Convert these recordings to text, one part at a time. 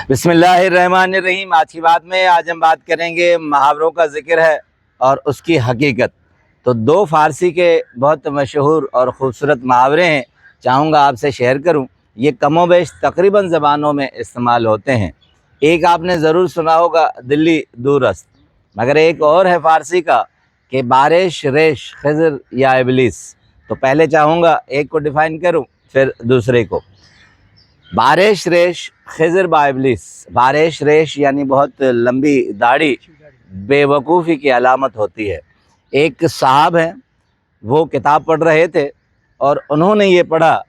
بسم اللہ الرحمن الرحیم۔ آج کی بات میں ہم بات کریں گے محاوروں کا ذکر ہے اور اس کی حقیقت۔ تو دو فارسی کے بہت مشہور اور خوبصورت محاورے ہیں، چاہوں گا آپ سے شیئر کروں۔ یہ کم و بیش تقریباً زبانوں میں استعمال ہوتے ہیں۔ ایک آپ نے ضرور سنا ہوگا، دلی دور است، مگر ایک اور ہے فارسی کا کہ بارش ریش خضر یا ابلیس۔ تو پہلے چاہوں گا ایک کو ڈیفائن کروں، پھر دوسرے کو۔ بارش ریش خضر با ابلیس۔ بارش ریش یعنی بہت لمبی داڑھی بے وقوفی کی علامت ہوتی ہے۔ ایک صاحب ہیں، وہ کتاب پڑھ رہے تھے اور انہوں نے یہ پڑھا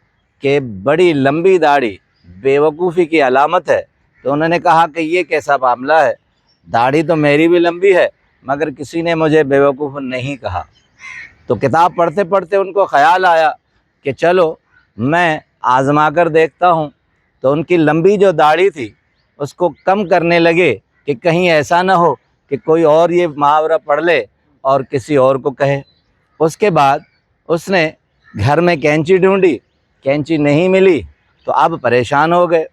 کہ بڑی لمبی داڑھی بے وقوفی کی علامت ہے۔ تو انہوں نے کہا کہ یہ کیسا معاملہ ہے، داڑھی تو میری بھی لمبی ہے مگر کسی نے مجھے بے وقوف نہیں کہا۔ تو کتاب پڑھتے پڑھتے ان کو خیال آیا کہ چلو میں آزما کر دیکھتا ہوں۔ تو ان کی لمبی جو داڑھی تھی اس کو کم کرنے لگے کہ کہیں ایسا نہ ہو کہ کوئی اور یہ محاورہ پڑھ لے اور کسی اور کو کہے۔ اس کے بعد اس نے گھر میں کینچی ڈھونڈی، کینچی نہیں ملی تو اب پریشان ہو گئے۔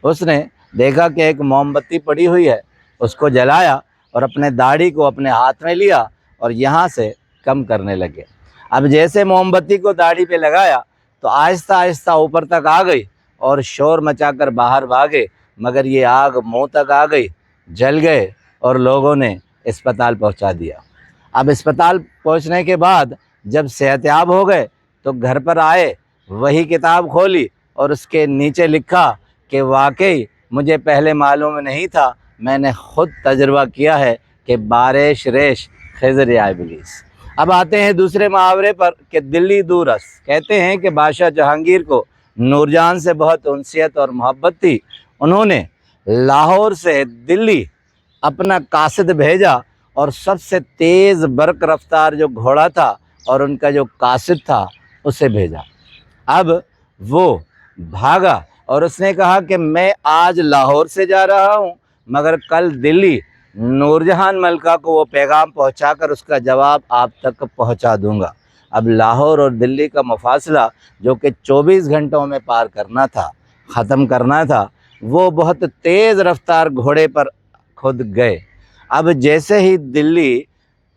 اس نے دیکھا کہ ایک موم بتی پڑی ہوئی ہے، اس کو جلایا اور اپنے داڑھی کو اپنے ہاتھ میں لیا اور یہاں سے کم کرنے لگے۔ اب جیسے موم بتی کو داڑھی پہ لگایا تو آہستہ آہستہ اوپر تک آ گئی اور شور مچا کر باہر بھاگے، مگر یہ آگ منہ تک آ گئی، جل گئے اور لوگوں نے اسپتال پہنچا دیا۔ اب اسپتال پہنچنے کے بعد جب صحت یاب ہو گئے تو گھر پر آئے، وہی کتاب کھولی اور اس کے نیچے لکھا کہ واقعی مجھے پہلے معلوم نہیں تھا، میں نے خود تجربہ کیا ہے کہ بارش ریش خضر یا ابلیس۔ اب آتے ہیں دوسرے محاورے پر کہ دلی دور است۔ کہتے ہیں کہ بادشاہ جہانگیر کو نور جہاں سے بہت انسیت اور محبت تھی۔ انہوں نے لاہور سے دلی اپنا قاصد بھیجا اور سب سے تیز برق رفتار جو گھوڑا تھا اور ان کا جو قاصد تھا اسے بھیجا۔ اب وہ بھاگا اور اس نے کہا کہ میں آج لاہور سے جا رہا ہوں مگر کل دلی نور جہاں ملکہ کو وہ پیغام پہنچا کر اس کا جواب آپ تک پہنچا دوں گا۔ اب لاہور اور دلی کا مفاصلہ جو کہ 24 گھنٹوں میں پار کرنا تھا، ختم کرنا تھا، وہ بہت تیز رفتار گھوڑے پر خود گئے۔ اب جیسے ہی دلی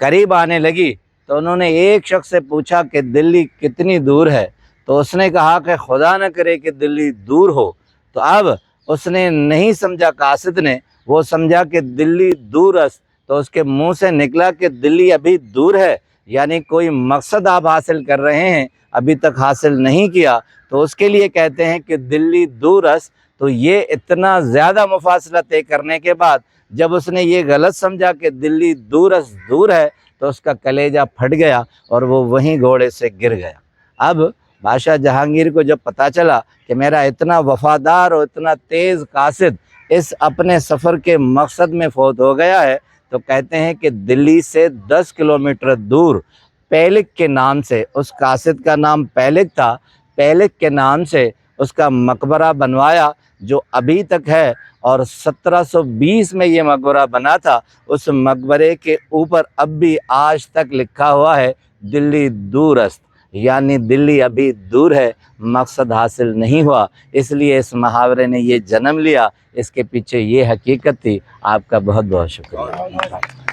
قریب آنے لگی تو انہوں نے ایک شخص سے پوچھا کہ دلی کتنی دور ہے؟ تو اس نے کہا کہ خدا نہ کرے کہ دلی دور ہو۔ تو اب اس نے نہیں سمجھا قاصد نے، وہ سمجھا کہ دلی دور است، تو اس کے منہ سے نکلا کہ دلی ابھی دور ہے، یعنی کوئی مقصد آپ حاصل کر رہے ہیں ابھی تک حاصل نہیں کیا، تو اس کے لیے کہتے ہیں کہ دلی دور است۔ تو یہ اتنا زیادہ مفاصلہ طے کرنے کے بعد جب اس نے یہ غلط سمجھا کہ دلی دور است دور ہے تو اس کا کلیجہ پھٹ گیا اور وہ وہیں گھوڑے سے گر گیا۔ اب بادشاہ جہانگیر کو جب پتہ چلا کہ میرا اتنا وفادار اور اتنا تیز قاصد اس اپنے سفر کے مقصد میں فوت ہو گیا ہے، تو کہتے ہیں کہ دلی سے 10 کلومیٹر دور پیلک کے نام سے، اس قاصد کا نام پیلک تھا، پیلک کے نام سے اس کا مقبرہ بنوایا جو ابھی تک ہے، اور 1720 میں یہ مقبرہ بنا تھا۔ اس مقبرے کے اوپر اب بھی آج تک لکھا ہوا ہے دلی دور است، یعنی دلی ابھی دور ہے، مقصد حاصل نہیں ہوا۔ اس لیے اس محاورے نے یہ جنم لیا، اس کے پیچھے یہ حقیقت تھی۔ آپ کا بہت بہت شکریہ۔